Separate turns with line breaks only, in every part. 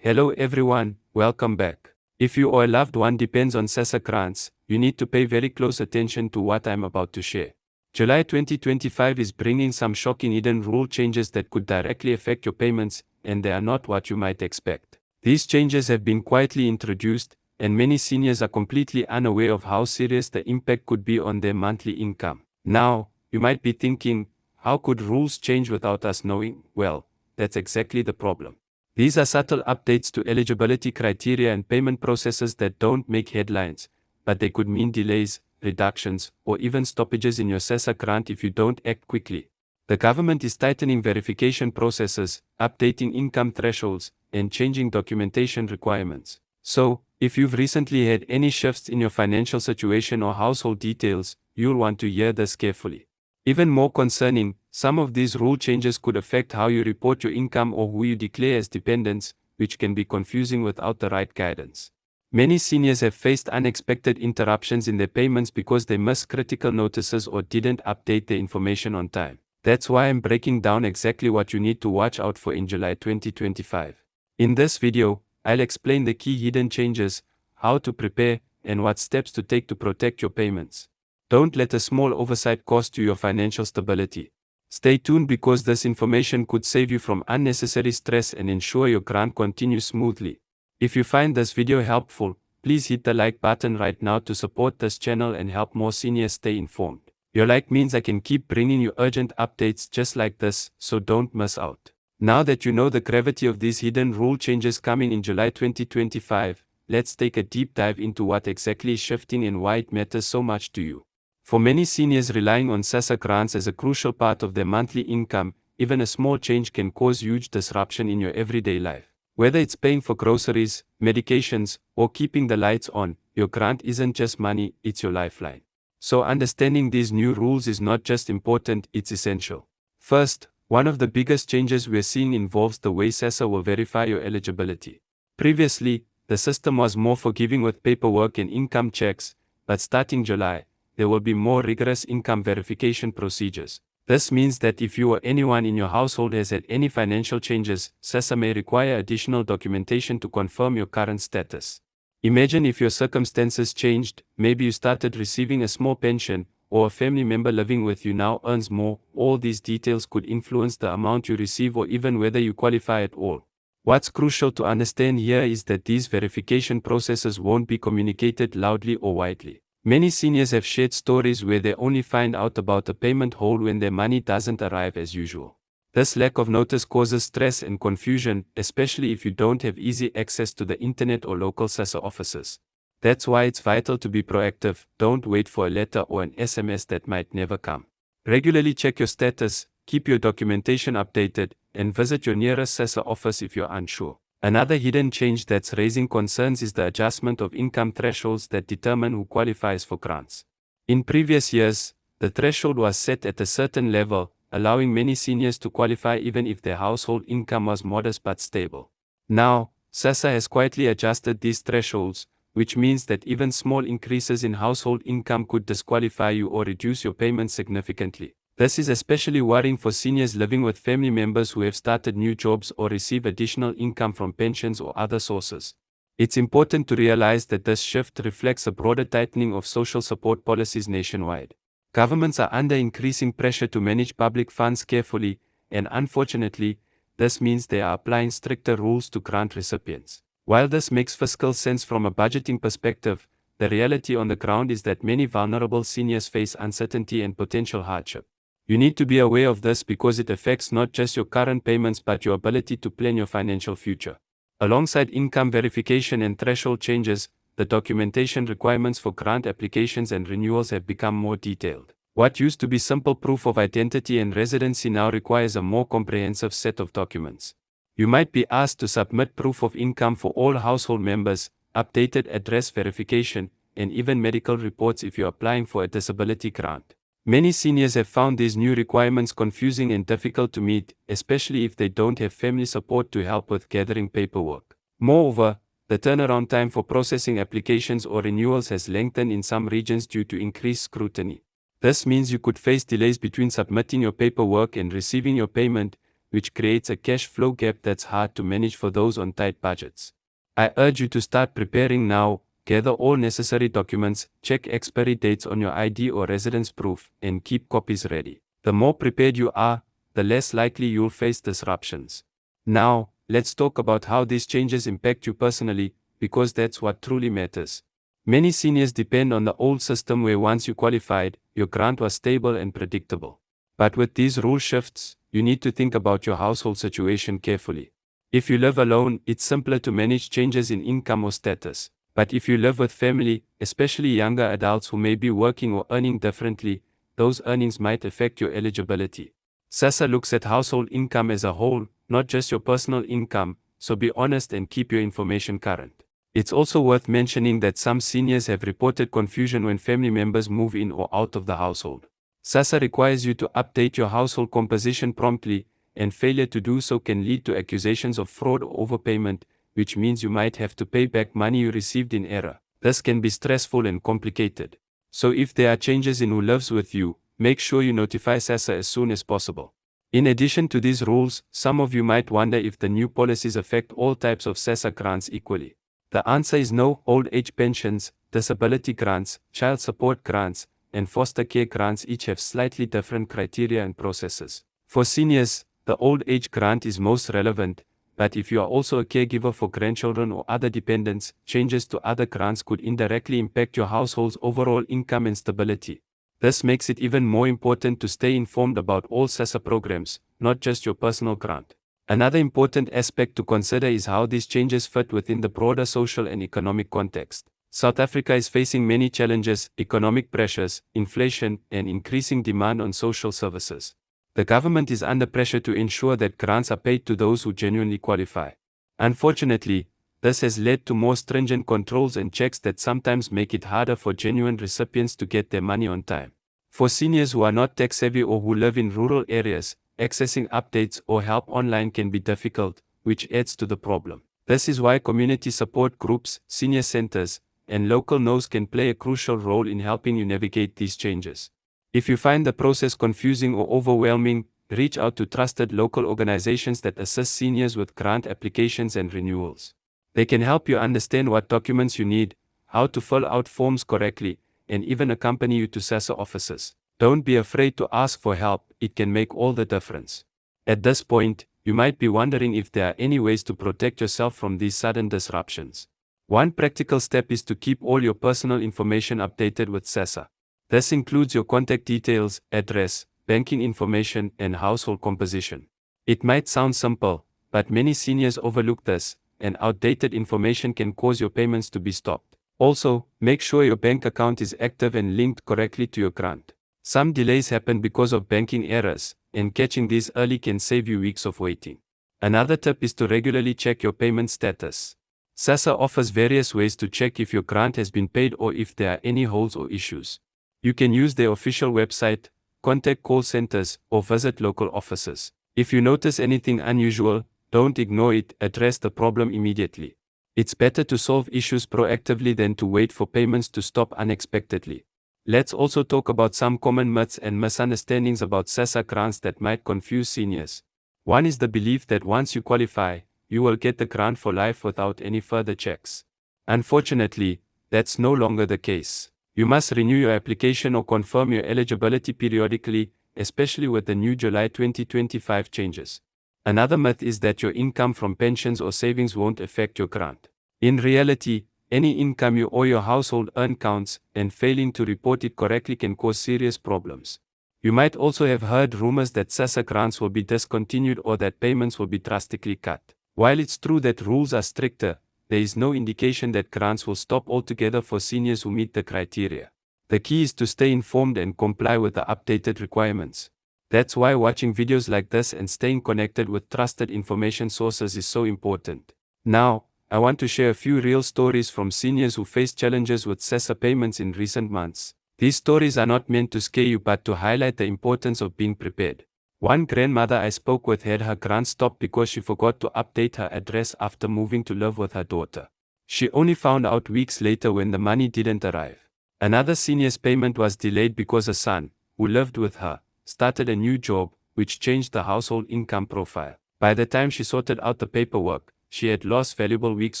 Hello everyone, welcome back. If you or a loved one depends on SASSA grants, you need to pay very close attention to what I'm about to share. July 2025 is bringing some shocking hidden rule changes that could directly affect your payments, and they are not what you might expect. These changes have been quietly introduced, and many seniors are completely unaware of how serious the impact could be on their monthly income. Now, you might be thinking, how could rules change without us knowing? Well, that's exactly the problem. These are subtle updates to eligibility criteria and payment processes that don't make headlines, but they could mean delays, reductions, or even stoppages in your SASSA grant if you don't act quickly. The government is tightening verification processes, updating income thresholds, and changing documentation requirements. So, if you've recently had any shifts in your financial situation or household details, you'll want to hear this carefully. Even more concerning, some of these rule changes could affect how you report your income or who you declare as dependents, which can be confusing without the right guidance. Many seniors have faced unexpected interruptions in their payments because they missed critical notices or didn't update the information on time. That's why I'm breaking down exactly what you need to watch out for in July 2025. In this video, I'll explain the key hidden changes, how to prepare, and what steps to take to protect your payments. Don't let a small oversight cost you your financial stability. Stay tuned because this information could save you from unnecessary stress and ensure your grant continues smoothly. If you find this video helpful, please hit the like button right now to support this channel and help more seniors stay informed. Your like means I can keep bringing you urgent updates just like this, so don't miss out. Now that you know the gravity of these hidden rule changes coming in July 2025, let's take a deep dive into what exactly is shifting and why it matters so much to you. For many seniors relying on SASSA grants as a crucial part of their monthly income, even a small change can cause huge disruption in your everyday life. Whether it's paying for groceries, medications, or keeping the lights on, your grant isn't just money, it's your lifeline. So understanding these new rules is not just important, it's essential. First, one of the biggest changes we're seeing involves the way SASSA will verify your eligibility. Previously, the system was more forgiving with paperwork and income checks, but starting July, there will be more rigorous income verification procedures. This means that if you or anyone in your household has had any financial changes, SASSA may require additional documentation to confirm your current status. Imagine if your circumstances changed, maybe you started receiving a small pension, or a family member living with you now earns more. All these details could influence the amount you receive or even whether you qualify at all. What's crucial to understand here is that these verification processes won't be communicated loudly or widely. Many seniors have shared stories where they only find out about a payment hold when their money doesn't arrive as usual. This lack of notice causes stress and confusion, especially if you don't have easy access to the internet or local SASSA offices. That's why it's vital to be proactive. Don't wait for a letter or an SMS that might never come. Regularly check your status, keep your documentation updated, and visit your nearest SASSA office if you're unsure. Another hidden change that's raising concerns is the adjustment of income thresholds that determine who qualifies for grants. In previous years, the threshold was set at a certain level, allowing many seniors to qualify even if their household income was modest but stable. Now, SASSA has quietly adjusted these thresholds, which means that even small increases in household income could disqualify you or reduce your payments significantly. This is especially worrying for seniors living with family members who have started new jobs or receive additional income from pensions or other sources. It's important to realize that this shift reflects a broader tightening of social support policies nationwide. Governments are under increasing pressure to manage public funds carefully, and unfortunately, this means they are applying stricter rules to grant recipients. While this makes fiscal sense from a budgeting perspective, the reality on the ground is that many vulnerable seniors face uncertainty and potential hardship. You need to be aware of this because it affects not just your current payments but your ability to plan your financial future. Alongside income verification and threshold changes, the documentation requirements for grant applications and renewals have become more detailed. What used to be simple proof of identity and residency now requires a more comprehensive set of documents. You might be asked to submit proof of income for all household members, updated address verification, and even medical reports if you're applying for a disability grant. Many seniors have found these new requirements confusing and difficult to meet, especially if they don't have family support to help with gathering paperwork. Moreover, the turnaround time for processing applications or renewals has lengthened in some regions due to increased scrutiny. This means you could face delays between submitting your paperwork and receiving your payment, which creates a cash flow gap that's hard to manage for those on tight budgets. I urge you to start preparing now. Gather all necessary documents, check expiry dates on your ID or residence proof, and keep copies ready. The more prepared you are, the less likely you'll face disruptions. Now, let's talk about how these changes impact you personally, because that's what truly matters. Many seniors depend on the old system where once you qualified, your grant was stable and predictable. But with these rule shifts, you need to think about your household situation carefully. If you live alone, it's simpler to manage changes in income or status. But if you live with family, especially younger adults who may be working or earning differently, those earnings might affect your eligibility. SASSA looks at household income as a whole, not just your personal income, so be honest and keep your information current. It's also worth mentioning that some seniors have reported confusion when family members move in or out of the household. SASSA requires you to update your household composition promptly, and failure to do so can lead to accusations of fraud or overpayment, which means you might have to pay back money you received in error. This can be stressful and complicated. So if there are changes in who lives with you, make sure you notify SASSA as soon as possible. In addition to these rules, some of you might wonder if the new policies affect all types of SASSA grants equally. The answer is no. Old age pensions, disability grants, child support grants, and foster care grants each have slightly different criteria and processes. For seniors, the old age grant is most relevant, but if you are also a caregiver for grandchildren or other dependents, changes to other grants could indirectly impact your household's overall income and stability. This makes it even more important to stay informed about all SASSA programs, not just your personal grant. Another important aspect to consider is how these changes fit within the broader social and economic context. South Africa is facing many challenges: economic pressures, inflation, and increasing demand on social services. The government is under pressure to ensure that grants are paid to those who genuinely qualify. Unfortunately, this has led to more stringent controls and checks that sometimes make it harder for genuine recipients to get their money on time. For seniors who are not tech-savvy or who live in rural areas, accessing updates or help online can be difficult, which adds to the problem. This is why community support groups, senior centers, and local NOs can play a crucial role in helping you navigate these changes. If you find the process confusing or overwhelming, reach out to trusted local organizations that assist seniors with grant applications and renewals. They can help you understand what documents you need, how to fill out forms correctly, and even accompany you to SASSA offices. Don't be afraid to ask for help, it can make all the difference. At this point, you might be wondering if there are any ways to protect yourself from these sudden disruptions. One practical step is to keep all your personal information updated with SASSA. This includes your contact details, address, banking information, and household composition. It might sound simple, but many seniors overlook this, and outdated information can cause your payments to be stopped. Also, make sure your bank account is active and linked correctly to your grant. Some delays happen because of banking errors, and catching these early can save you weeks of waiting. Another tip is to regularly check your payment status. SASSA offers various ways to check if your grant has been paid or if there are any holes or issues. You can use their official website, contact call centers, or visit local offices. If you notice anything unusual, don't ignore it, address the problem immediately. It's better to solve issues proactively than to wait for payments to stop unexpectedly. Let's also talk about some common myths and misunderstandings about SASSA grants that might confuse seniors. One is the belief that once you qualify, you will get the grant for life without any further checks. Unfortunately, that's no longer the case. You must renew your application or confirm your eligibility periodically, especially with the new July 2025 changes. Another myth is that your income from pensions or savings won't affect your grant. In reality, any income you or your household earn counts, and failing to report it correctly can cause serious problems. You might also have heard rumors that SASSA grants will be discontinued or that payments will be drastically cut. While it's true that rules are stricter, there is no indication that grants will stop altogether for seniors who meet the criteria. The key is to stay informed and comply with the updated requirements. That's why watching videos like this and staying connected with trusted information sources is so important. Now, I want to share a few real stories from seniors who faced challenges with SASSA payments in recent months. These stories are not meant to scare you but to highlight the importance of being prepared. One grandmother I spoke with had her grant stopped because she forgot to update her address after moving to live with her daughter. She only found out weeks later when the money didn't arrive. Another senior's payment was delayed because a son, who lived with her, started a new job, which changed the household income profile. By the time she sorted out the paperwork, she had lost valuable weeks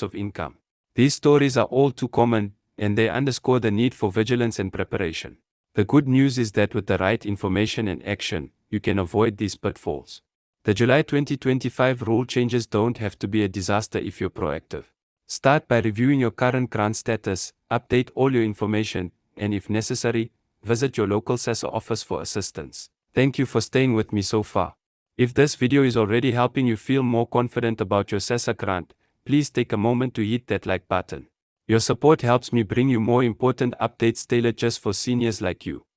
of income. These stories are all too common, and they underscore the need for vigilance and preparation. The good news is that with the right information and action, you can avoid these pitfalls. The July 2025 rule changes don't have to be a disaster if you're proactive. Start by reviewing your current grant status, update all your information, and if necessary, visit your local SASSA office for assistance. Thank you for staying with me so far. If this video is already helping you feel more confident about your SASSA grant, please take a moment to hit that like button. Your support helps me bring you more important updates tailored just for seniors like you.